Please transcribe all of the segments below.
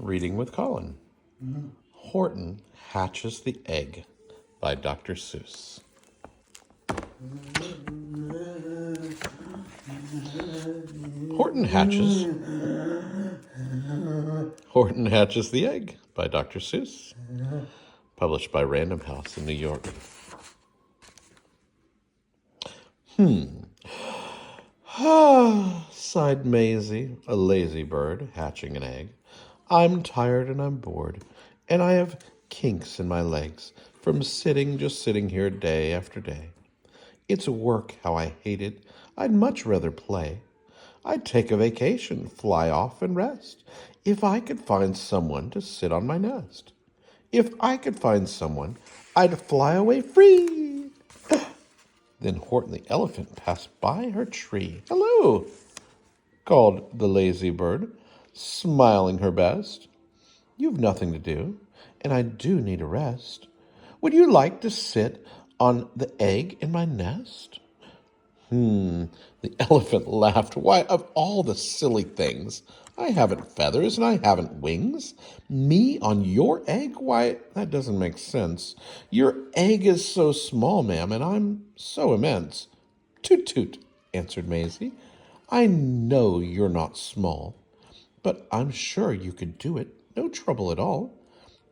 Reading with Colin. Horton Hatches the Egg by Dr. Seuss. Horton Hatches the Egg by Dr. Seuss. Published by Random House in New York. Sighed Maisie, a lazy bird hatching an egg. I'm tired and I'm bored, and I have kinks in my legs from just sitting here day after day. It's work, how I hate it. I'd much rather play. I'd take a vacation, fly off and rest, if I could find someone to sit on my nest. If I could find someone, I'd fly away free. Then Horton the elephant passed by her tree. "Hello," called the lazy bird, smiling her best. "You've nothing to do, and I do need a rest. Would you like to sit on the egg in my nest?" The elephant laughed. "Why, of all the silly things, I haven't feathers and I haven't wings. Me on your egg? Why, that doesn't make sense. Your egg is so small, ma'am, and I'm so immense." "Toot toot," answered Maisie. "I know you're not small, but I'm sure you could do it. No trouble at all.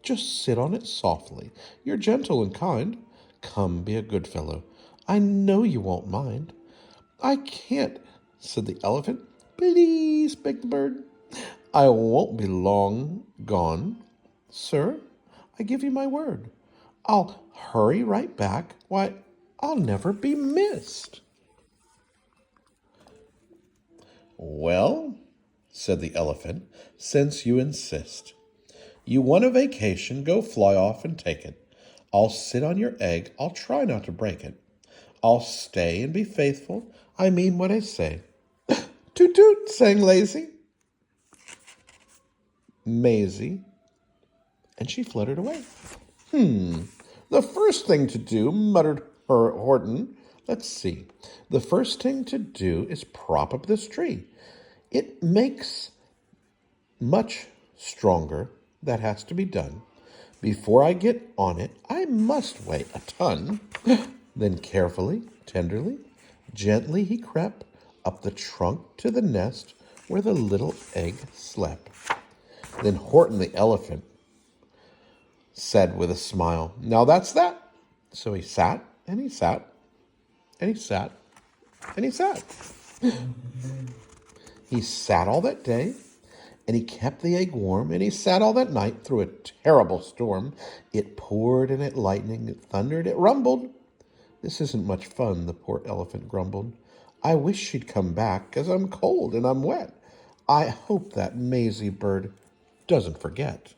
Just sit on it softly. You're gentle and kind. Come, be a good fellow. I know you won't mind." "I can't," said the elephant. "Please," begged the bird. "I won't be long gone, sir. I give you my word. I'll hurry right back. Why, I'll never be missed." "Well," said the elephant, "since you insist. You want a vacation, go fly off and take it. I'll sit on your egg, I'll try not to break it. I'll stay and be faithful, I mean what I say." "Toot toot," sang Maisie, and she fluttered away. "The first thing to do," muttered Horton. "Let's see. The first thing to do is prop up this tree. It makes much stronger. That has to be done. Before I get on it, I must weigh a ton." Then carefully, tenderly, gently he crept up the trunk to the nest where the little egg slept. Then Horton the elephant said with a smile, "Now that's that." So he sat, and he sat, and he sat, and he sat. He sat all that day, and he kept the egg warm, and he sat all that night through a terrible storm. It poured and it lightened, it thundered, it rumbled. "This isn't much fun," the poor elephant grumbled. "I wish she'd come back, 'cause I'm cold and I'm wet. I hope that Maisie bird doesn't forget."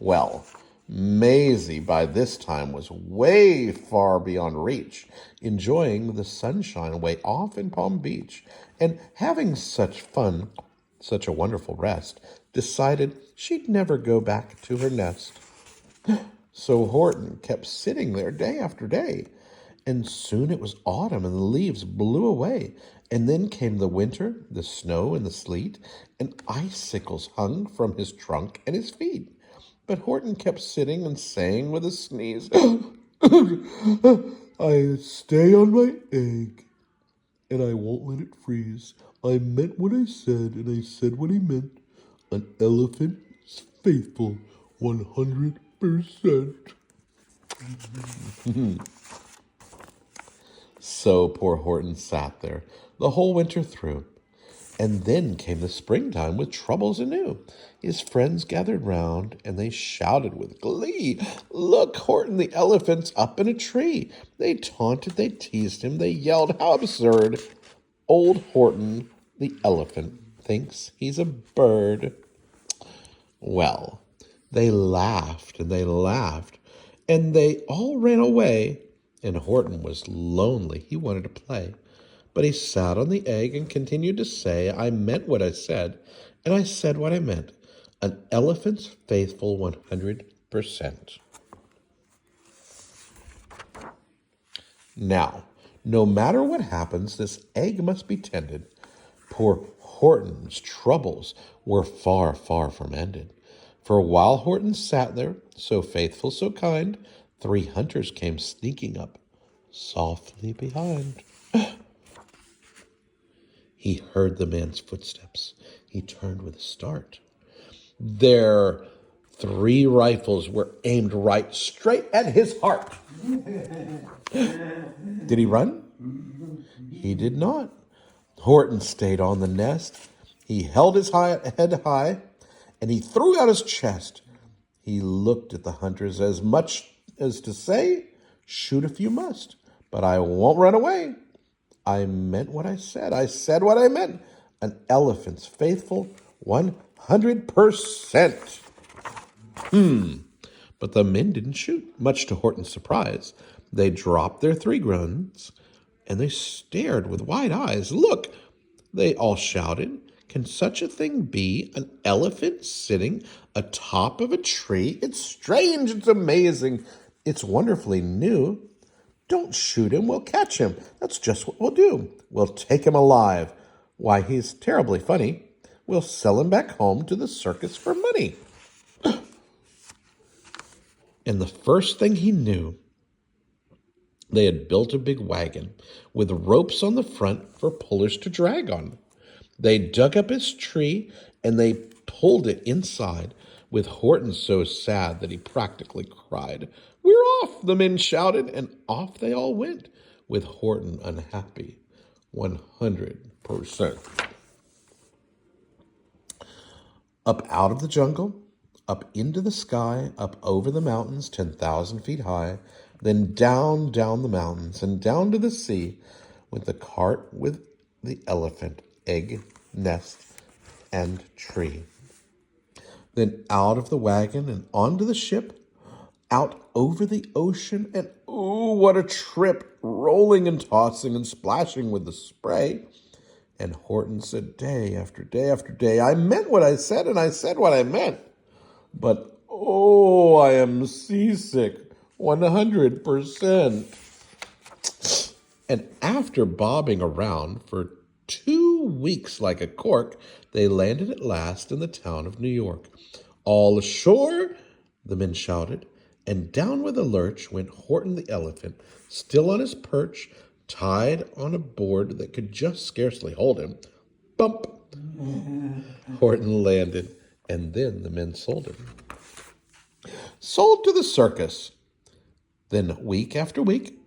Well, Maisie by this time was way far beyond reach, enjoying the sunshine way off in Palm Beach, and having such fun, such a wonderful rest, decided she'd never go back to her nest. So Horton kept sitting there day after day, and soon it was autumn and the leaves blew away, and then came the winter, the snow and the sleet, and icicles hung from his trunk and his feet. But Horton kept sitting and saying with a sneeze, "I stay on my egg, and I won't let it freeze. I meant what I said, and I said what I meant. An elephant is faithful 100%. So poor Horton sat there the whole winter through. And then came the springtime with troubles anew. His friends gathered round, and they shouted with glee, "Look, Horton the elephant's up in a tree." They taunted, they teased him, they yelled, "How absurd! Old Horton the elephant thinks he's a bird." Well, they laughed, and they laughed, and they all ran away, and Horton was lonely. He wanted to play. But he sat on the egg and continued to say, "I meant what I said, and I said what I meant. An elephant's faithful 100%. Now, no matter what happens, this egg must be tended. Poor Horton's troubles were far, far from ended. For while Horton sat there, so faithful, so kind, 3 hunters came sneaking up softly behind. He heard the man's footsteps. He turned with a start. Their 3 rifles were aimed right straight at his heart. Did he run? He did not. Horton stayed on the nest. He held his head high, and he threw out his chest. He looked at the hunters as much as to say, shoot if you must, but I won't run away. I meant what I said. I said what I meant. An elephant's faithful 100%. But the men didn't shoot, much to Horton's surprise. They dropped their 3 guns, and they stared with wide eyes. Look, they all shouted. Can such a thing be? An elephant sitting atop of a tree? It's strange. It's amazing. It's wonderfully new. Don't shoot him. We'll catch him. That's just what we'll do. We'll take him alive. Why, he's terribly funny. We'll sell him back home to the circus for money. And the first thing he knew, they had built a big wagon with ropes on the front for pullers to drag on. They dug up his tree and they pulled it inside, with Horton so sad that he practically cried. We're off, the men shouted, and off they all went, with Horton unhappy 100%. Up out of the jungle, up into the sky, up over the mountains 10,000 feet high, then down the mountains and down to the sea went the cart with the elephant, egg, nest, and tree. Then out of the wagon and onto the ship, out over the ocean, and oh, what a trip, rolling and tossing and splashing with the spray. And Horton said day after day after day, I meant what I said, and I said what I meant. But, oh, I am seasick, 100%. And after bobbing around for 2 weeks like a cork, they landed at last in the town of New York. All ashore, the men shouted, and down with a lurch went Horton the elephant, still on his perch, tied on a board that could just scarcely hold him. Bump! Horton landed, and then the men sold him. Sold to the circus. Then week after week,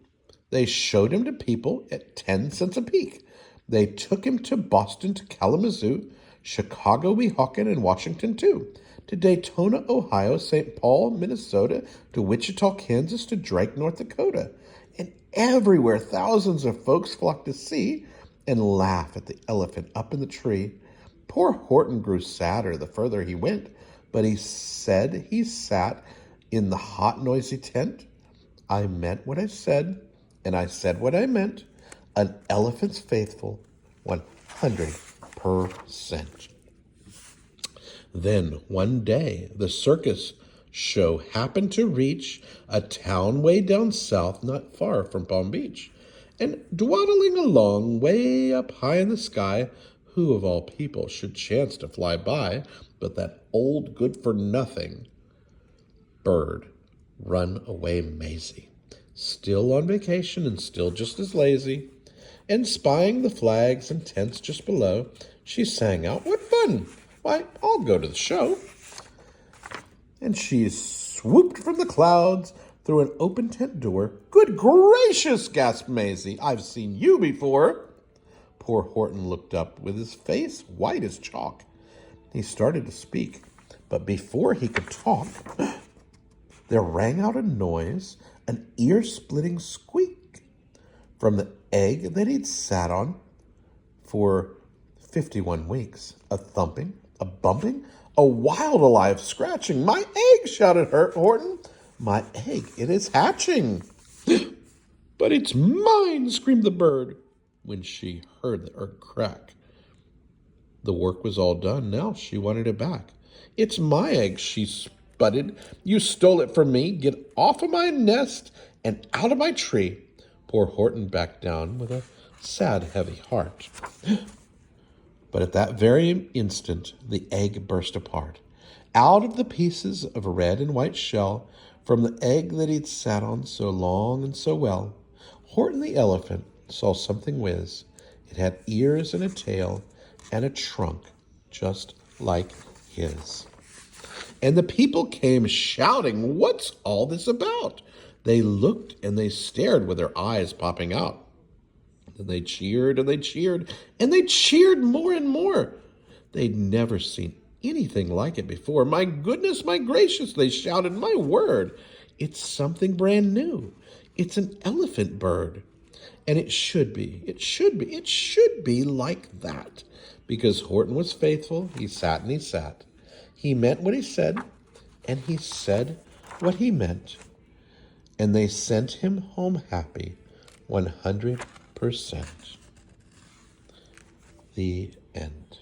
they showed him to people at 10 cents a peek. They took him to Boston, to Kalamazoo, Chicago, Weehawken, and Washington, too. To Daytona, Ohio, St. Paul, Minnesota, to Wichita, Kansas, to Drake, North Dakota. And everywhere, thousands of folks flocked to see and laugh at the elephant up in the tree. Poor Horton grew sadder the further he went, but he said he sat in the hot, noisy tent. I meant what I said, and I said what I meant. An elephant's faithful 100%. Then one day, the circus show happened to reach a town way down south, not far from Palm Beach. And dwaddling along way up high in the sky, who of all people should chance to fly by but that old good-for-nothing bird, Runaway Maisie, still on vacation and still just as lazy. And spying the flags and tents just below, she sang out, "What fun! Why, I'll go to the show." And she swooped from the clouds through an open tent door. "Good gracious," gasped Maisie, "I've seen you before." Poor Horton looked up with his face white as chalk. He started to speak, but before he could talk, there rang out a noise, an ear-splitting squeak, from the egg that he'd sat on for 51 weeks. A thumping, a bumping, a wild alive scratching. "My egg!" shouted Horton. "My egg, it is hatching." "But it's mine!" screamed the bird when she heard the egg crack. The work was all done. Now she wanted it back. "It's my egg," she sputtered. "You stole it from me. Get off of my nest and out of my tree." Poor Horton backed down with a sad, heavy heart. But at that very instant, the egg burst apart. Out of the pieces of red and white shell, from the egg that he'd sat on so long and so well, Horton the elephant saw something whiz. It had ears and a tail and a trunk just like his. And the people came shouting, "What's all this about?" They looked and they stared with their eyes popping out. Then they cheered and they cheered and they cheered more and more. They'd never seen anything like it before. "My goodness, my gracious," they shouted, "my word, it's something brand new. It's an elephant bird. And it should be like that." Because Horton was faithful, he sat and he sat. He meant what he said, and he said what he meant. And they sent him home happy, 100%. The end.